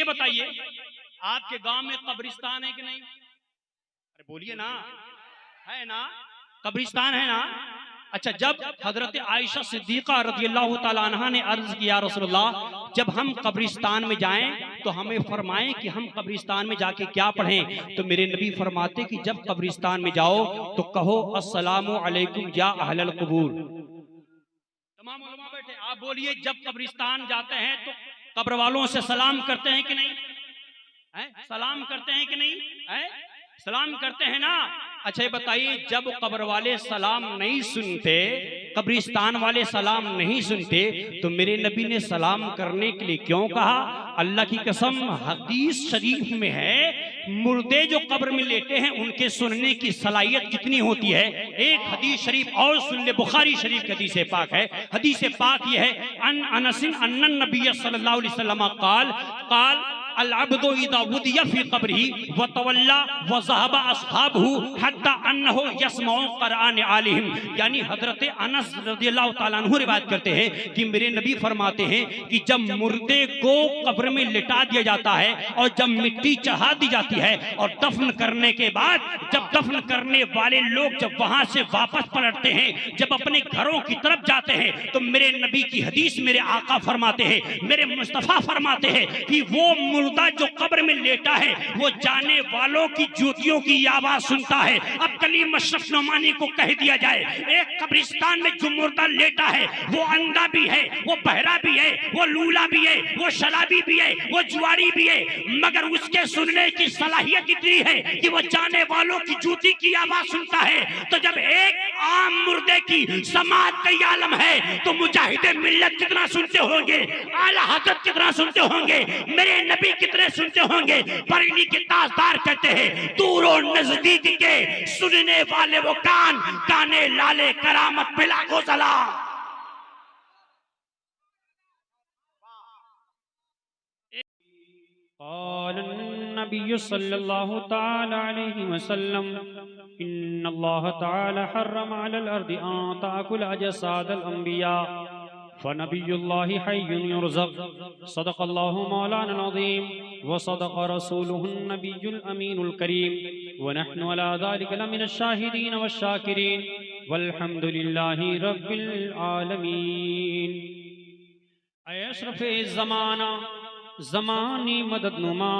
बताइए, आपके गांव में कब्रिस्तान है कि नहीं? अरे बोलिए ना, है ना? कब्रिस्तान है ना? अच्छा, जब हजरत आयशा सिद्दीका रज़ियल्लाहु ताला अन्हा ने अर्ज किया, रसूलुल्लाह जब हम कब्रिस्तान में जाएं तो हमें फरमाएं कि हम कब्रिस्तान में जाके क्या पढ़ें, तो मेरे नबी फरमाते कि जब कब्रिस्तान में जाओ तो कहो अस्सलामु अलैकुम या अहलल कुबूर। तमाम उलमा बैठे, आप बोलिए, जब कब्रिस्तान जाते हैं तो कब्र वालों से सलाम करते हैं कि नहीं? है? सलाम करते हैं कि नहीं? है? सलाम करते हैं ना? अच्छा ये बताइए, जब कब्र वाले सलाम नहीं सुनते, कब्रिस्तान वाले सलाम नहीं सुनते, तो मेरे नबी ने सलाम करने के लिए क्यों कहा? अल्लाह की कसम, हदीस शरीफ में है, मुर्दे जो कब्र में लेटे हैं उनके सुनने की सलाहियत कितनी होती है। एक हदीस शरीफ और सुन ले, बुखारी शरीफ की हदीस पाक है। हदीस पाक ये है, अन अनसिन अन्नन नबी सल्लल्लाहु अलैहि वसल्लम काल काल अल अब्दु इज़ा वुदिया फी क़ब्रिही व तवल्ला व ज़हबा अस्हाबहु हत्ता अन्नहु यस्मउ क़ुरआन आलिहिम। यानी हजरत अनस रज़ियल्लाहु ताला अन्हु रिवायत करते हैं कि मेरे नबी फरमाते हैं कि जब मुर्दे को कब्र में लिटा दिया जाता है और जब मिट्टी चढ़ा दी जाती है और दफन करने के बाद, जब दफन करने वाले लोग जब वहां से वापस पलटते हैं, जब अपने घरों की तरफ जाते हैं, तो मेरे नबी की हदीस मेरे आका फरमाते हैं, मेरे मुस्तफा फरमाते हैं कि वो मुर्दा जो कब्र में लेटा है वो जाने वालों की जूतियों की आवाज सुनता है। अब कलीम अशरफ नोमानी को कह दिया जाए, एक कब्रिस्तान में जो मुर्दा लेटा है वो अंधा भी है, वो बहरा भी है, वो लूला भी है, वो शराबी भी है, वो जुआरी भी है, मगर उसके सुनने की सलाहियत इतनी है कि वो जाने वालों की जूती की आवाज सुनता है। तो जब एक आम मुर्दे की समात का आलम है तो मुजाहिदे मिल्लत कितना सुनते होंगे, आला हज़रत कितना सुनते होंगे, मेरे नबी कितने सुनते होंगे। बरेली के ताजदार कहते हैं, दूर और नजदीक के सुनने वाले वो कान, काने लाले करामत पे लाखों सलाम। क़ाल नबी सल्लल्लाहु तआला अलैहि वसल्लम इन्नल्लाह तआला हर्रम अलल अर्दि अन ताकुल अजसादल अंबिया फ़नबियुल्लाहि हय्युन युरज़क़ सदक़ल्लाहु मौलाना अज़ीम व सदक़ रसूलुहुन नबियुल अमीनुल करीम व नहनु अला ज़ालिका लमिनश शाहिदीन वश्शाकिरीन वल्हम्दुलिल्लाहि रब्बिल आलमीन। ऐ अशरफ़े ज़माना, ज़मानी मददनुमा,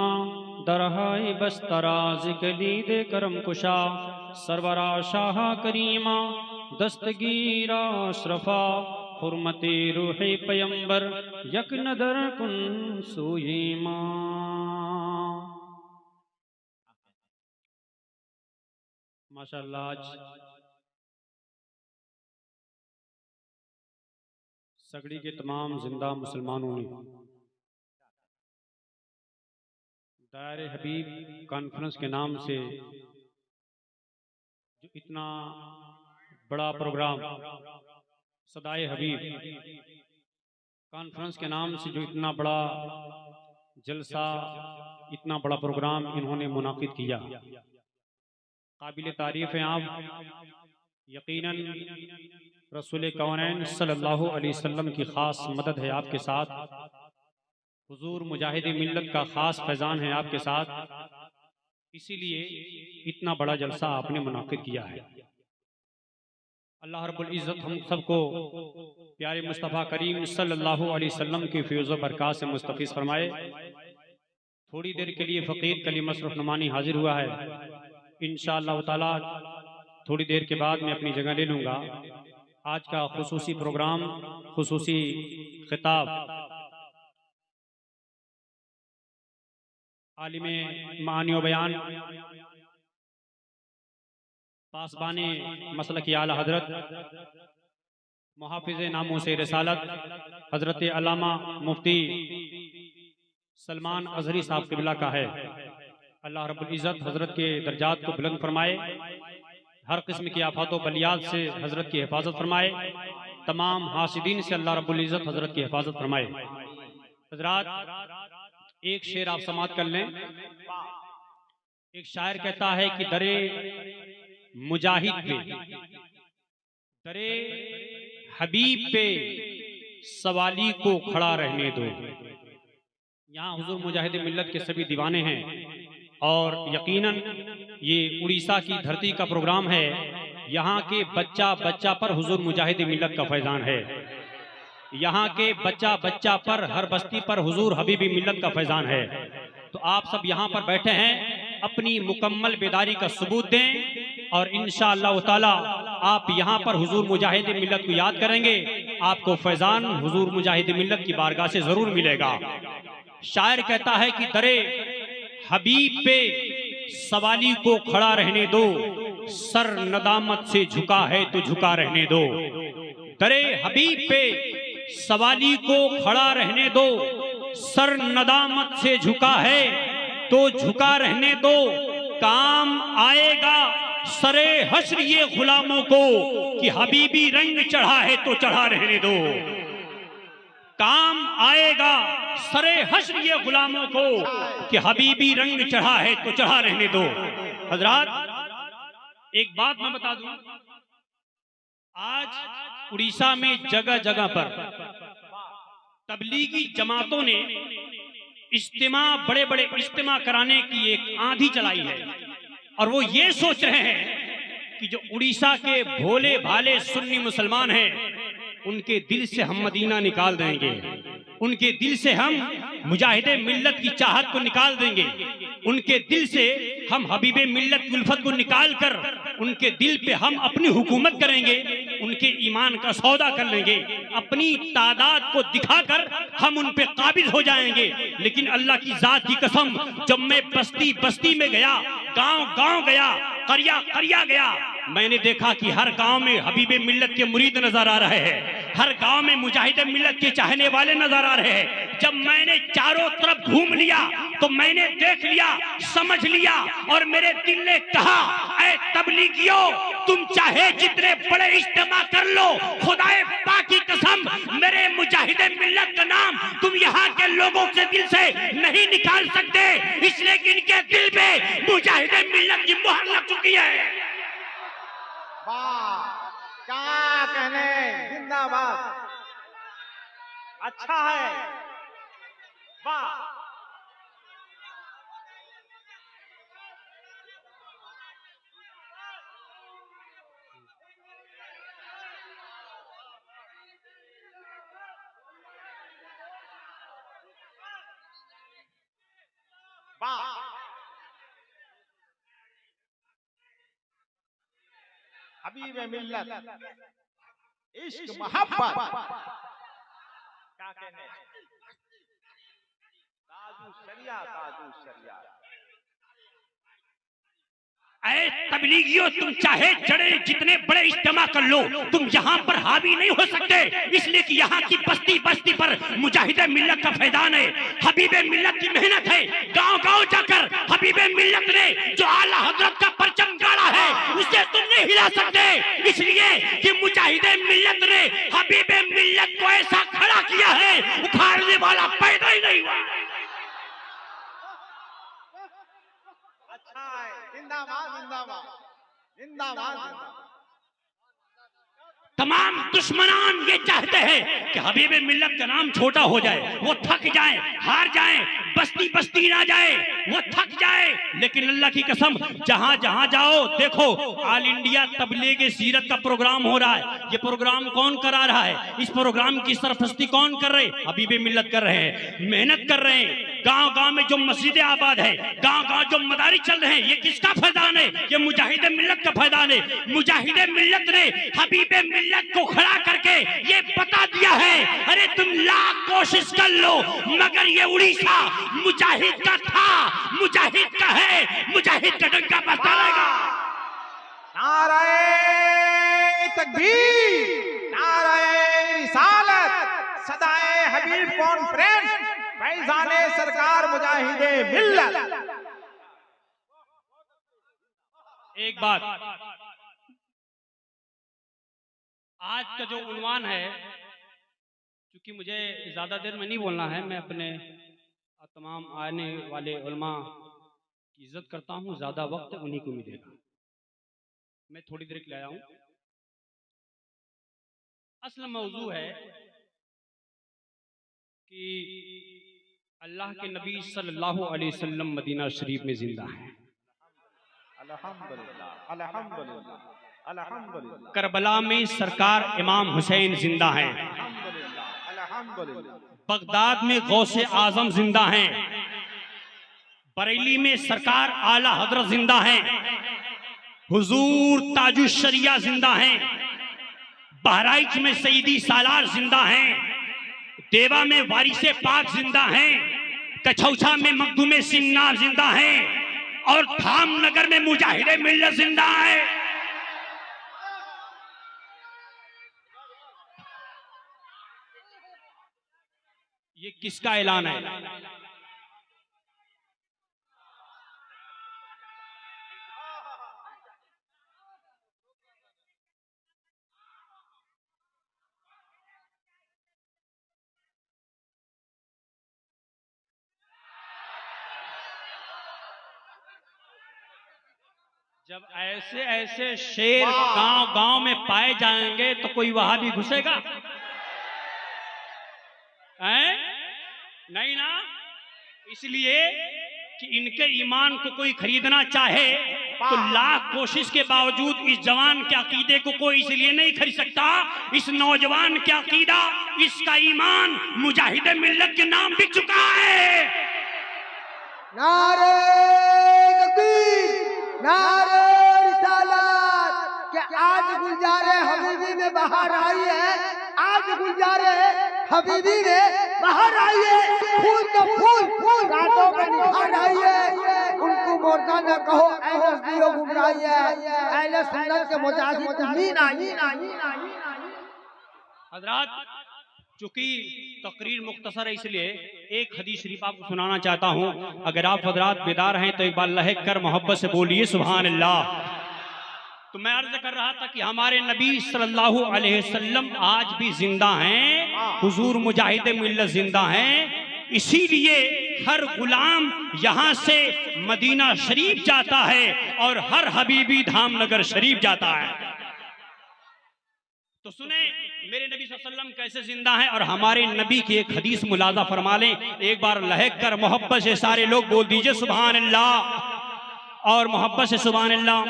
दरहाए बस्तराज़ कलीद करम कुशा, सरवरा शाह करीमा, दस्तगीरा अशरफा, हुर्मते रूहे पैगंबर, यक नदर कुन सुयीमा। माशाअल्लाह, आज सगड़ी के तमाम जिंदा मुसलमानों ने दायरे हबीब कॉन्फ्रेंस के नाम से जो इतना बड़ा प्रोग्राम, सदाए हबीब कॉन्फ्रेंस के नाम से जो इतना बड़ा जलसा, इतना बड़ा प्रोग्राम इन्होंने मुनाकिद किया, काबिल तारीफ है आप। यकीनन रसूल कौनैन सल्लल्लाहु अलैहि वसल्लम की ख़ास मदद है आपके साथ, हुजूर मुजाहिद मिल्लत का ख़ास फैज़ान है आपके साथ, इसीलिए इतना बड़ा जलसा आपने मुनाकिद किया है। अल्लाह रब्बुल इज़्ज़त हम सबको प्यारे मुस्तफ़ा करीम सल्लल्लाहु अलैहि वसल्लम की फ़ैज़ व बरक़ात से मुस्तफ़िज़ फरमाए। थोड़ी देर के लिए फ़कीर कलीम अशरफ नुमानी हाजिर हुआ है, इंशाअल्लाह ताला थोड़ी देर के बाद मैं अपनी जगह ले लूँगा। आज का खुसूसी प्रोग्राम, खुसूसी खिताब आलिम मानी व बयान पासबाने मसलक आला हजरत मुहाफिज़ नामूसे रिसालत हजरत अल्लामा मुफ्ती सलमान अजहरी साहब क़िबला का है। अल्लाह रब्बुल इज़्ज़त हजरत के दर्जात को बुलंद फरमाए, हर किस्म की आफात व बलियात से हजरत की हिफाजत फरमाए, तमाम हासिदीन से अल्लाह रब्बुल इज़्ज़त हजरत की हिफाजत फरमाए। हजरात, एक शेर आप समात कर लें। एक शायर कहता है कि दरे मुजाहिद पे, दरे हबीब पे सवाली को खड़ा रहने दो। यहाँ हुजूर मुजाहिद मिल्लत के सभी दीवाने हैं और यकीनन ये उड़ीसा की धरती का प्रोग्राम है। यहाँ के बच्चा बच्चा पर हुजूर मुजाहिद मिल्लत का फैजान है। यहाँ के बच्चा बच्चा पर, हर बस्ती पर हुजूर हबीबी मिल्लत का फैजान है। तो आप सब यहाँ पर बैठे हैं, अपनी मुकम्मल बेदारी का सबूत दें और इंशाअल्लाह ताला आप यहाँ पर हुजूर मुजाहिद मिल्लत को याद करेंगे, आपको फैजान हुजूर मुजाहिद मिल्लत की बारगाह से जरूर मिलेगा। शायर कहता है कि दरे हबीब पे सवाली को खड़ा रहने दो, सर नदामत से झुका है तो झुका रहने दो। दरे हबीब पे सवाली को खड़ा रहने दो, सर नदामत से झुका है तो झुका रहने दो। काम आएगा सरे हश्र ये गुलामों को कि हबीबी रंग चढ़ा है तो चढ़ा रहने दो। काम आएगा सरे हश्र ये गुलामों को कि हबीबी रंग चढ़ा है तो चढ़ा रहने दो। हजरात एक बात मैं बता दूं, आज उड़ीसा में जगह जगह पर तबलीगी जमातों ने इज्तिमा, बड़े बड़े इज्तिमा कराने की एक आंधी चलाई है और वो ये सोच रहे हैं कि जो उड़ीसा के भोले भाले सुन्नी मुसलमान हैं उनके दिल से हम मदीना निकाल देंगे, उनके दिल से हम मुजाहिदे मिल्लत की चाहत को निकाल देंगे, उनके दिल से हम हबीबे मिल्लत की उल्फत को निकाल कर उनके दिल पे हम अपनी हुकूमत करेंगे, उनके ईमान का सौदा कर लेंगे, अपनी तादाद को दिखाकर हम उन पे काबिज हो जाएंगे। लेकिन अल्लाह की जात की कसम, जब मैं बस्ती बस्ती में गया, गांव गांव गया, करिया करिया गया, मैंने देखा कि हर गांव में हबीबे मिल्लत के मुरीद नजर आ रहे हैं, हर गांव में मुजाहिदे मिल्लत के चाहने वाले नजर आ रहे हैं। जब मैंने चारों तरफ घूम लिया तो मैंने देख लिया, समझ लिया और मेरे दिल ने कहा, ऐ तबलीगियों, तुम चाहे जितने बड़े इज्तिमा कर लो, खुदाए पाक की कसम मेरे मुजाहिदे मिल्लत का नाम तुम यहाँ के लोगों के दिल से नहीं निकाल सकते, इसलिए कि इनके दिल में मुजाहिदे मिल्लत की मुहर लग चुकी है। वाह, क्या कहने, जिंदाबाद, अच्छा है, वाह। वाह, हबीबे मिल्लत, इश्क मोहब्बत, क्या कहने, ताजू शरिया, ताजू शरिया। ऐ तबलीगियों, तुम चाहे जड़े जितने बड़े इज्तिमा कर लो, तुम यहाँ पर हावी नहीं हो सकते, इसलिए कि यहाँ की बस्ती बस्ती पर मुजाहिदे मिल्लत का फैजान है, हबीबे मिल्लत की मेहनत है। गांव गांव जाकर हबीबे मिल्लत ने जो आला हजरत का परचम गाड़ा है उसे तुम नहीं हिला सकते, इसलिए कि मुजाहिदे मिल्लत ने हबीबे मिल्लत को ऐसा खड़ा किया है, उखाड़ने वाला पैदा ही नहीं हुआ। अच्छा है, जिंदाबाद, जिंदाबाद, जिंदाबाद, जिंदाबाद। तमाम दुश्मनान ये चाहते हैं कि हबीबे मिल्लत का नाम छोटा हो जाए, वो थक जाए, हार जाए, बस्ती बस्ती ना जाए, वो थक जाए। लेकिन अल्लाह की कसम, जहां जहां जाओ देखो ऑल इंडिया तबलीग सीरत का प्रोग्राम हो रहा है। ये प्रोग्राम कौन करा रहा है? इस प्रोग्राम की सरपरस्ती कौन कर रहे? हबीबे मिल्लत कर रहे हैं, मेहनत कर रहे हैं। गांव गांव में जो मस्जिदें आबाद है, गांव गांव जो मदारी चल रहे हैं, ये किसका फैजान है? ये मुजाहिदे मिल्लत का फैजान है। मुजाहिदे मिल्लत ने हबीबे मिल्लत को खड़ा करके ये बता दिया है, अरे तुम लाख कोशिश कर लो मगर ये उड़ीसा मुजाहिद का था, मुजाहिद का है, मुजाहिद का डंका बजता रहेगा। नारे तकबीर, नारे रिसालत, सदाए हबीब कॉन्फ्रेंस, फैजाने सरकार मुजाहिदे मिल्लत। एक बात, आज का जो उन्वान है, क्योंकि मुझे ज्यादा देर में नहीं बोलना है, मैं अपने तमाम आने वाले उलमा की इज्जत करता हूँ, ज्यादा वक्त उन्हीं को मिलेगा, मैं थोड़ी देर के लिए आया हूँ। असल मौजू है कि अल्लाह के नबी सल्लल्लाहु अलैहि वसल्लम मदीना शरीफ में जिंदा हैं। अल्हम्दुलिल्लाह अल्हम्दुलिल्लाह अल्हम्दुलिल्लाह करबला में सरकार इमाम हुसैन जिंदा हैं। अल्हम्दुलिल्लाह अल्हम्दुलिल्लाह बगदाद में गौसे आजम जिंदा हैं। बरेली में सरकार आला हजरत जिंदा हैं। हुजूर ताजुश शरिया जिंदा हैं। बहराइच में सईदी सालार जिंदा हैं। देवा में वारिसे पाक जिंदा हैं। कछौछा में मखदूमे सिन्नार जिंदा हैं। और धामनगर में मुजाहिदे मिल्लत जिंदा है। ये किसका ऐलान है? जब ऐसे ऐसे शेर गांव गांव में पाए जाएंगे तो कोई वहां भी घुसेगा? हैं? नहीं ना। इसलिए कि इनके ईमान को कोई खरीदना चाहे तो लाख कोशिश के बावजूद इस जवान के अकीदे को कोई इसलिए नहीं खरीद सकता। इस नौजवान के अकीदा, इसका ईमान मुजाहिदे मिल्लत के नाम बिक चुका है। नारे तकबीर, नारे रिसालत। कि आज गुलजारे हबीबी में बाहर आई है, आज गुलजारे हबीबी में बाहर आई है। फूल तो फूल कांटों पे निखार आई है। उनको मोर्चा न कहो, ऐसा गुमराही है। अहले सुन्नत के मुजाहिद नीन आई। हजरात, चूंकि तकरीर मुख्तसर है इसलिए एक हदीस शरीफ आपको सुनाना चाहता हूं। अगर आप हजरात बेदार हैं तो एक बार लहक कर मोहब्बत से बोलिए सुभान अल्लाह। तो मैं अर्ज कर रहा था कि हमारे नबी सल्लल्लाहु अलैहि वसल्लम आज भी जिंदा हैं। हुजूर मुजाहिद मिल्लत जिंदा हैं। इसीलिए हर गुलाम यहां से मदीना शरीफ जाता है और हर हबीबी धामनगर शरीफ जाता है। तो सुने मेरे नबी सल्लल्लाहु अलैहि वसल्लम कैसे जिंदा हैं और हमारे नबी की एक हदीस मुलाजा फरमा लें। एक बार लहक कर मोहब्बत से सारे लोग बोल दीजिए सुभान अल्लाह। और मोहब्बत से सुभान अल्लाह।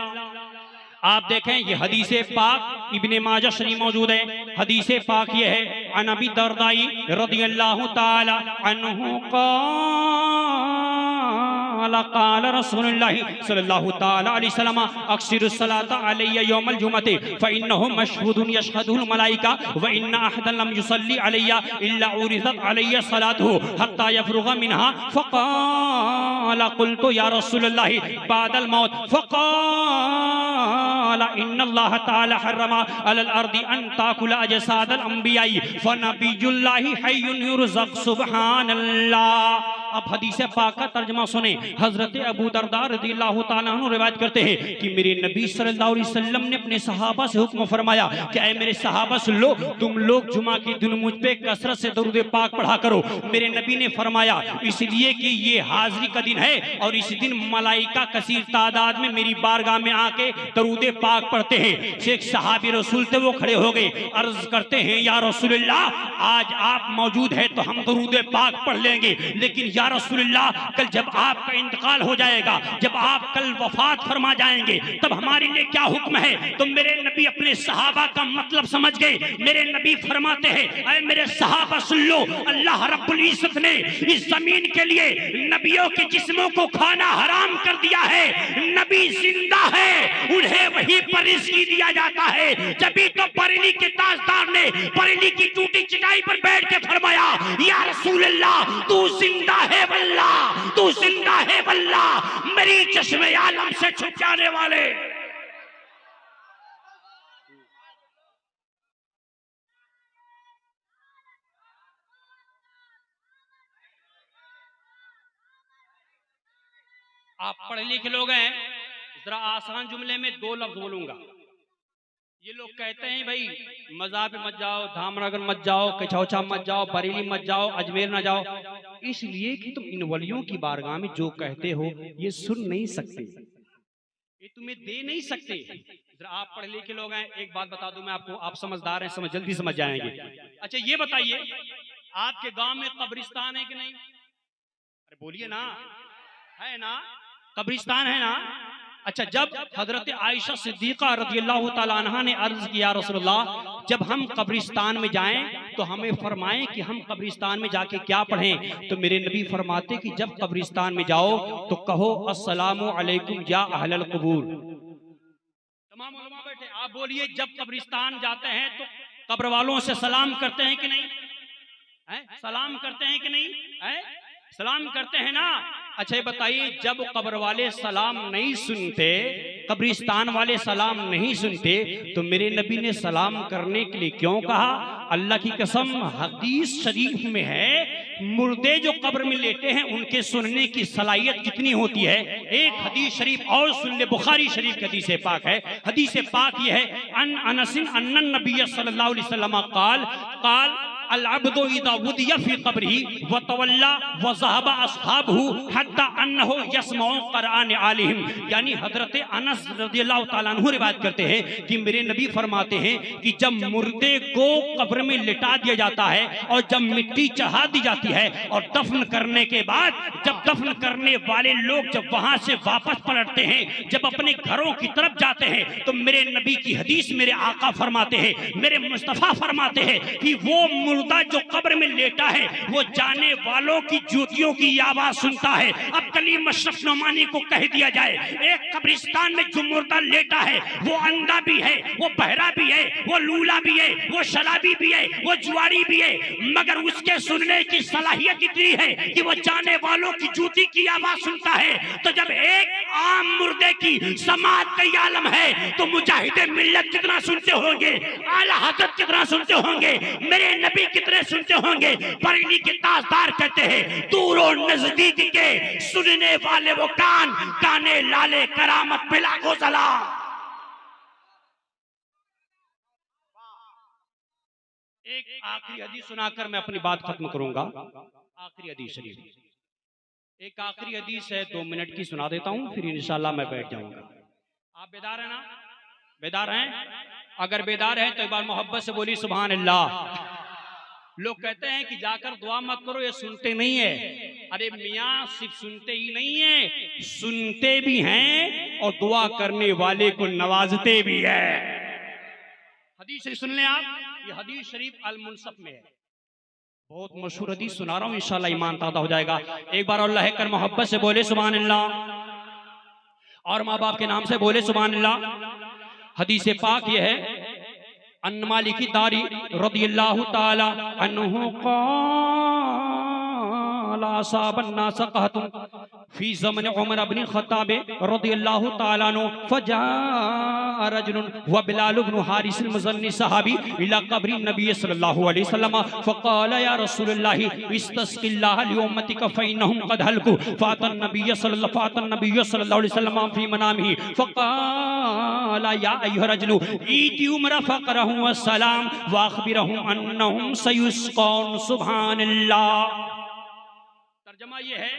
आप देखें ये हदीस पाक इब्ने माजा शरीफ मौजूद है। हदीस पाक ये है अन अबी दरदाई रदियल्लाहु ताला अन्हु क़ाल रसूलुल्लाह सल्लल्लाहु ताला अलैहि वसल्लम अक्सिरुस सलाता अलैया यौमल जुमअति फ़इन्नहु मशहूदुन यशहदुहुल मलाइका व इन्ना अहदन लम युसल्ली अलैया इल्ला उरिज़त अलैया सलातुहु हत्ता यफ़रुग़ मिनहा फ़क़ाल क़ुल्तु या रसूलल्लाह बादल मौत फ़क़ाल इन्नल्लाह तआला हर्रमा अलल अर्दि अन ताकुला अजसादल अंबियाई फ़नबियुल्लाहि हय्युन युरज़क़ सुब्हानल्लाह। अब हदीस पाक का तर्जमा सुने। हजरत अबू दरदा रज़ियल्लाहु ताला अन्हु रिवायत करते हैं कि मेरे नबी सल्लल्लाहु अलैहि वसल्लम ने अपने सहाबा से हुक्म फरमाया कि ऐ मेरे सहाबा सुन लो, तुम लोग जुमा के दिन मुझ पे कसरत से दरूद पाक पढ़ा करो। मेरे नबी ने फरमाया इसलिए कि ये हाजिरी का दिन है और इस दिन मलाइका कसीर तादाद में मेरी बारगाह में आके दरूद पाक पढ़ते हैं। शेख सहाबी रसूल थे, वो खड़े हो गए, अर्ज करते हैं या रसूलल्लाह आज आप मौजूद है तो हम दरूद पाक पढ़ लेंगे, लेकिन या रसूलल्लाह कल जब आपका इंतकाल हो जाएगा, जब आप कल वफात फरमा जाएंगे तब हमारे लिए क्या हुक्म है? तो मेरे नबी अपने सहाबा का मतलब समझ गए। मेरे नबी फरमाते हैं ऐ मेरे सहाबा सुन लो, अल्लाह रब्बुल इज्जत ने इस जमीन के लिए नबियों के जिस्मों को खाना हराम कर दिया है। नबी जिंदा है, उन्हें वही पर रिज़्क़ दिया जाता है। जभी तो बरेली के ताजदार ने बरेली की टूटी चटाई पर बैठ के फरमाया या रसूलल्लाह तू जिंदा है वल्लाह, तू जिंदा है वल्लाह, मेरी चश्मे आलम से छुप जाने वाले। आप पढ़े लिखे लोग हैं, जरा आसान जुमले में दो लफ्ज बोलूंगा। ये लोग कहते हैं भाई मज़ार पे मत जाओ, धामनगर मत जाओ, कछौछा मत जाओ, बरेली मत जाओ, अजमेर ना जाओ, इसलिए कि तुम इन वलियों की बारगाह में जो कहते हो ये सुन नहीं सकते, ये तुम्हें दे नहीं सकते। जरा आप पढ़े लिखे लोग हैं, एक बात बता दूं मैं आपको, आप समझदार हैं, जल्दी समझ जाएंगे। अच्छा ये बताइए आपके गांव में कब्रिस्तान है कि नहीं? अरे बोलिए ना, है ना, कब्रिस्तान है ना। अच्छा, जब हजरत आयशा सिद्दीका रज़ियल्लाहु ताला अन्हा ने अर्ज किया रसूलुल्लाह, जब हम कब्रिस्तान में जाएं तो हमें फरमाएं कि हम कब्रिस्तान में जाके क्या पढ़ें, तो मेरे नबी फरमाते कि जब कब्रिस्तान में जाओ तो कहो अस्सलामु अलैकुम या अहलल क़ुबूर। तमाम उलमा बैठे, आप बोलिए जब कब्रिस्तान जाते हैं तो कब्र वालों से सलाम करते हैं कि नहीं? सलाम करते हैं कि नहीं? सलाम करते हैं ना। अच्छा, ये बताइए, जब कब्र वाले सलाम नहीं सुनते, कब्रिस्तान वाले सलाम नहीं सुनते, तो मेरे नबी ने सलाम करने के लिए क्यों कहा? अल्लाह की कसम, हदीस शरीफ में है, मुर्दे जो कब्र में लेटे हैं उनके सुनने की सलाहियत कितनी होती है। एक हदीस शरीफ और सुन ले, बुखारी शरीफ की हदीस पाक है। हदीस पाक ये है, अन अनसिन अन्नन नबी सल्लल्लाहु अलैहि वसल्लम काल अल-अब्दु इज़ा वुदिया फी क़ब्रिही व तवल्ला व ज़हबा अस्हाबहु हत्ता अन्नहु यस्मउ क़ुरआन आलिहिम। यानी हज़रत अनस रज़ियल्लाहु ताला अन्हु रिवायत करते हैं कि मेरे नबी फरमाते हैं कि जब मुर्दे को कब्र में लिटा दिया जाता है और जब मिट्टी चढ़ा दी जाती है और दफन करने के बाद जब दफन करने वाले लोग जब वहां से वापस पलटते हैं, जब अपने घरों की तरफ जाते हैं, तो मेरे नबी की हदीस मेरे आका फरमाते हैं, मेरे मुस्तफा फरमाते हैं कि वो मुर्दा जो कब्र में लेटा है वो जाने वालों की जूतियों की आवाज सुनता है। अब कलीम अशरफ नोमानी को कह दिया जाए, एक कब्रिस्तान में जो मुर्दा लेटा है वो अंधा भी है, वो बहरा भी है, वो लूला भी है, वो शराबी भी है, वो जुआरी भी है, मगर उसके सुनने की सलाहियत इतनी है कि वो जाने वालों की जूती की आवाज सुनता है। तो जब एक आम मुर्दे की समात का आलम है तो मुजाहिदे मिल्लत कितना सुनते होंगे, आला हज़रत कितना सुनते होंगे, मेरे नबी कितने सुनते होंगे। बरेली के ताजदार कहते हैं, दूर और नजदीक के सुनने वाले वो कान, काने लाले करामत पिला को सलाम। एक आखिरी हदीस सुनाकर मैं अपनी बात खत्म करूंगा। आखिरी हदीस शरीफ, एक आखिरी हदीस है, 2 मिनट की सुना देता हूं, फिर इंशाल्लाह मैं बैठ जाऊंगा। आप बेदार हैं ना? बेदार हैं? अगर बेदार हैं तो एक बार मोहब्बत से बोली सुभान अल्लाह। लोग कहते हैं कि जाकर दुआ मत करो, ये सुनते नहीं है। अरे मियाँ, सिर्फ सुनते ही नहीं है, सुनते भी हैं और दुआ करने वाले को नवाजते भी है। हदीस शरीफ सुन लें आप, ये हदीस शरीफ अल मुनसफ में है, बहुत मशहूर हदीस सुना रहा हूँ, इंशाल्लाह ईमान ताज़ा हो जाएगा। एक बार अल्लाह कर मोहब्बत से बोले सुभान अल्लाह और माँ बाप के नाम से बोले सुभान अल्लाह। हदीस पाक ये है, अन मालिक दारी रज़ियल्लाहु ताला अन्हु क़ाला असाबन नास कहतुन फी ज़मन उमर इब्न ख़त्ताब रज़ियल्लाहु ताला अन्हु फजाअ रजुलन व बिलाल इब्न हारिस अल-मुज़न्नी सहाबी इला क़ब्रि नबी सल्लल्लाहु अलैहि वसल्लम फ़क़ाला या रसूलल्लाह इस्तस्क़िल्लाह लिउम्मतिका फ़इन्नहुम क़द हलकू फ़ातन नबी सल्लल्लाहु अलैहि वसल्लम फ़ी मनामिही फ़क़ाला या अय्युहा रजुलु ईति उमर फ़क़रहु वस्सलाम व अख़बिरहुम अन्नहुम सयुस्क़ौन सुभानअल्लाह। तर्जुमा ये है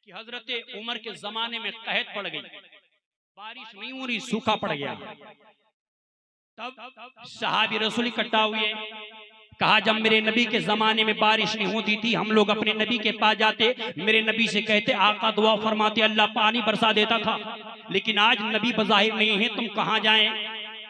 कि हजरत उमर के जमाने में कहत पड़ गई, बारिश नहीं हो रही, सूखा पड़ गया। तब सहाबी रसूल इकट्ठा हुए, कहा जब मेरे नबी के जमाने में बारिश नहीं होती थी, हम लोग अपने नबी के पास जाते, मेरे नबी से कहते, आका दुआ फरमाते, अल्लाह पानी बरसा देता था। लेकिन आज नबी बज़ाहिर नहीं है, तुम कहाँ जाएं?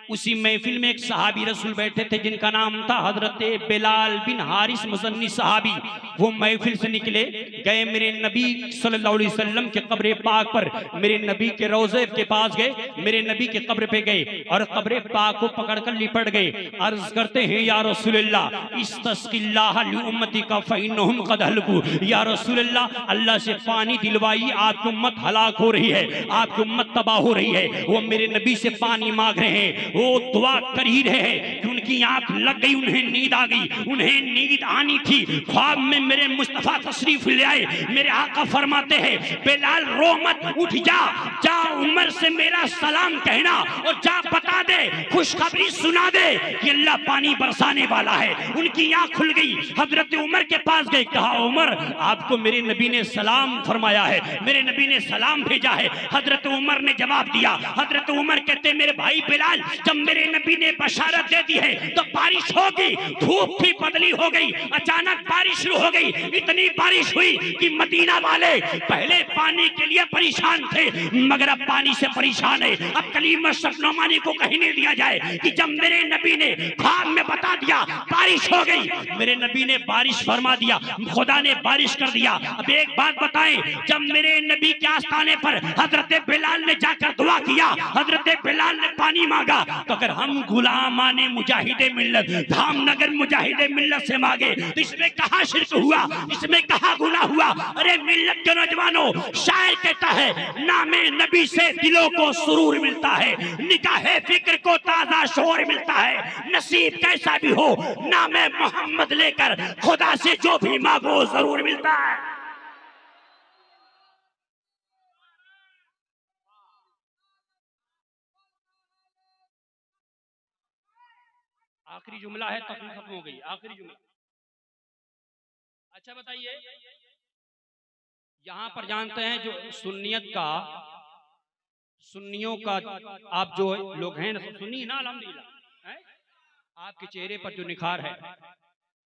उसी महफिल में एक सहाबी रसूल बैठे थे जिनका नाम था हजरत बिलाल बिन हारिस मुज़न्नी सहाबी। वो महफिल से निकले, गए मेरे नबी सल्लल्लाहु अलैहि वसल्लम के कब्र पाक पर, मेरे नबी के रोज़े के पास गए, मेरे नबी के कब्र पे गए और कब्र पाक को पकड़कर लिपट गए। अर्ज करते हैं, या रसूलल्लाह इस्तस्क़िल्लाह लिउम्मतिका फ़इन्नहुम क़द हलकू। या रसूलल्लाह, अल्लाह से पानी दिलवाई, आपकी उम्मत हलाक हो रही है, आपकी उम्मत तबाह हो रही है। वो मेरे नबी से पानी मांग रहे हैं, वो दुआ कर ही रहे हैं कि उनकी आंख लग गई, उन्हें नींद आ गई। उन्हें नींद आनी थी, ख्वाब में मेरे मुस्तफा तशरीफ ले आए। मेरे आका फरमाते हैं, बिलाल रो मत, उठ जा, जा उमर से मेरा सलाम कहना और जा बता दे, खुशखबरी सुना दे कि अल्लाह पानी बरसाने वाला है। उनकी आंख खुल गई, हजरत उमर के पास गए, कहा उमर आपको मेरे नबी ने सलाम फरमाया है, मेरे नबी ने सलाम भेजा है। हजरत उमर ने जवाब दिया, हजरत उमर कहते मेरे भाई बिलाल, जब मेरे नबी ने बशारत दे दी है तो बारिश होगी। धूप थी बदली हो गई, अचानक बारिश शुरू हो गई। इतनी बारिश हुई कि मदीना वाले पहले पानी के लिए परेशान थे, मगर अब पानी से परेशान है। अब कलीम शफनोमानी को कहीं नहीं दिया जाए कि जब मेरे नबी ने ख्वाब में बता दिया बारिश हो गई, मेरे नबी ने बारिश फरमा दिया, खुदा ने बारिश कर दिया। अब एक बात बताएं, जब मेरे नबी के आस्थाने पर हजरत बिलाल ने जाकर दुआ किया, हजरत बिलाल ने पानी मांगा, तो अगर हम गुलामाने मुजाहिदे मिल्लत धामनगर मुजाहिदे मिल्लत से मांगे तो इसमें कहां शिर्क हुआ, इसमें कहां गुनाह हुआ? अरे मिल्लत के नौजवानों, शायर कहता है नामे नबी से दिलों को सुरूर मिलता है, निगाहे फिक्र को ताजा शोर मिलता है। नसीब कैसा भी हो, नामे मोहम्मद लेकर खुदा से जो भी मांगो जरूर मिलता है। आखिरी जुमला है, तकलीफ खत्म हो गई। आखिरी जुमला। अच्छा बताइए, यहां पर जानते हैं जो सुन्नियों का आप जो लोग हैं ना, सुन्नी ना अल्हम्दुलिल्लाह, आपके चेहरे पर जो निखार है,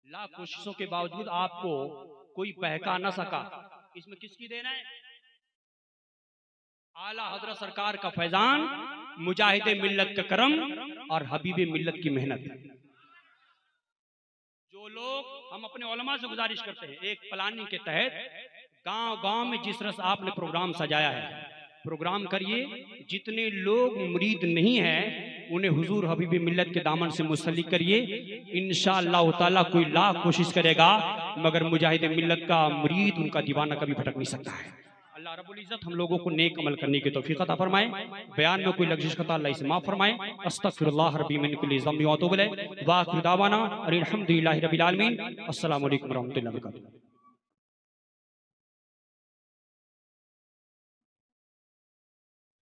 लाख कोशिशों के बावजूद आपको कोई बहका न सका, इसमें किसकी देन है? आला हजरत सरकार का फैजान, मुजाहिदे मिल्लत का करम और हबीबे मिल्लत की मेहनत। जो लोग, हम अपने उलमा से गुजारिश करते हैं, एक प्लानिंग के तहत गांव गांव में जिस तरह से आपने प्रोग्राम सजाया है, प्रोग्राम करिए। जितने लोग मुरीद नहीं हैं उन्हें हुजूर हबीबे मिल्लत के दामन से मुसल्लिक करिए। इंशाअल्लाह ताला कोई लाख कोशिश करेगा मगर मुजाहिदे मिल्लत का मुरीद, उनका दीवाना कभी भटक नहीं सकता है। अल्लाह रब्बुल इज्जत हम लोगों को नेक अमल करने की तौफीक अता फरमाए। बयान में कोई लग़ज़िश खता अल्लाह इसे माफ फरमाए। अस्तगफिरुल्लाह रब्बी मिन कुल्लि ज़ंबि व अतूबु इलैह। व आखिरु दावाना अनिल हम्दुलिल्लाहि रब्बिल आलमीन। अस्सलामु अलैकुम व रहमतुल्लाहि व बरकातुहू।